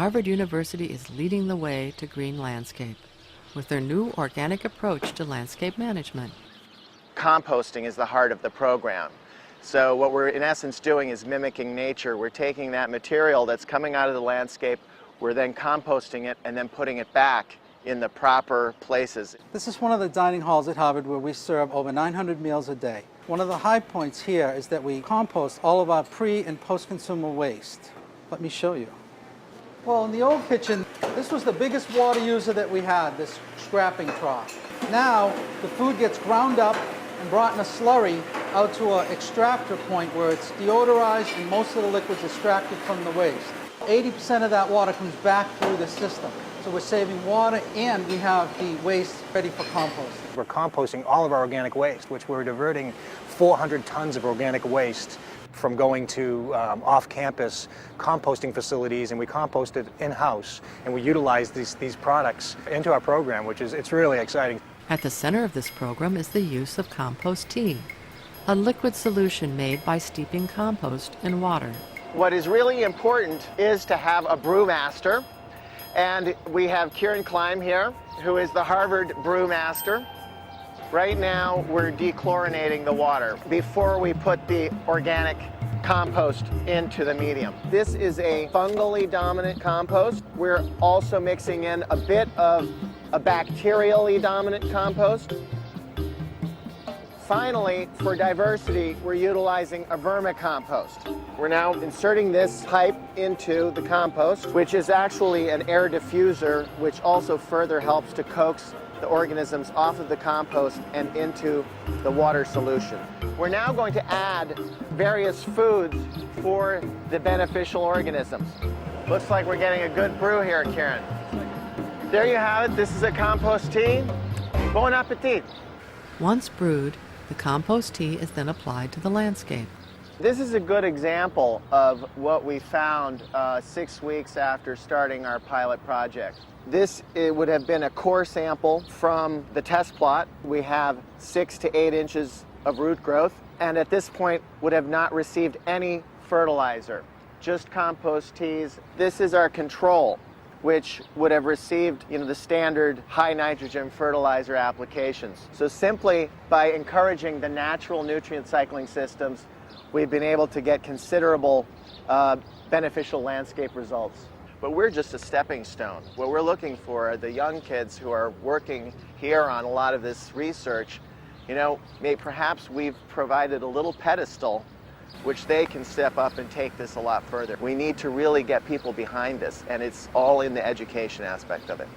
Harvard University is leading the way to green landscape with their new organic approach to landscape management. Composting is the heart of the program. So what we're in essence doing is mimicking nature. We're taking that material that's coming out of the landscape, we're then composting it and then putting it back in the proper places. This is one of the dining halls at Harvard where we serve over 900 meals a day. One of the high points here is that we compost all of our pre- and post-consumer waste. Let me show you. Well, in the old kitchen, this was the biggest water user that we had, this scrapping trough. Now, the food gets ground up and brought in a slurry out to an extractor point where it's deodorized and most of the liquid's extracted from the waste. 80% of that water comes back through the system. So we're saving water and we have the waste ready for composting. We're composting all of our organic waste, which we're diverting 400 tons of organic waste from going to off-campus composting facilities, and we compost it in-house, and we utilize these products into our program, it's really exciting. At the center of this program is the use of compost tea, a liquid solution made by steeping compost in water. What is really important is to have a brewmaster, and we have Kieran Klein here, who is the Harvard brewmaster. Right now, we're dechlorinating the water before we put the organic compost into the medium. This is a fungally dominant compost. We're also mixing in a bit of a bacterially dominant compost. Finally, for diversity, we're utilizing a vermicompost. We're now inserting this pipe into the compost, which is actually an air diffuser, which also further helps to coax the organisms off of the compost and into the water solution. We're now going to add various foods for the beneficial organisms. Looks like we're getting a good brew here, Karen. There you have it. This is a compost tea. Bon appetit. Once brewed, the compost tea is then applied to the landscape. This is a good example of what we found 6 weeks after starting our pilot project. It would have been a core sample from the test plot. We have 6 to 8 inches of root growth, and at this point would have not received any fertilizer, just compost teas. This is our control, which would have received, the standard high nitrogen fertilizer applications. So simply by encouraging the natural nutrient cycling systems, we've been able to get considerable beneficial landscape results. But we're just a stepping stone. What we're looking for are the young kids who are working here on a lot of this research. Perhaps we've provided a little pedestal which they can step up and take this a lot further. We need to really get people behind this, and it's all in the education aspect of it.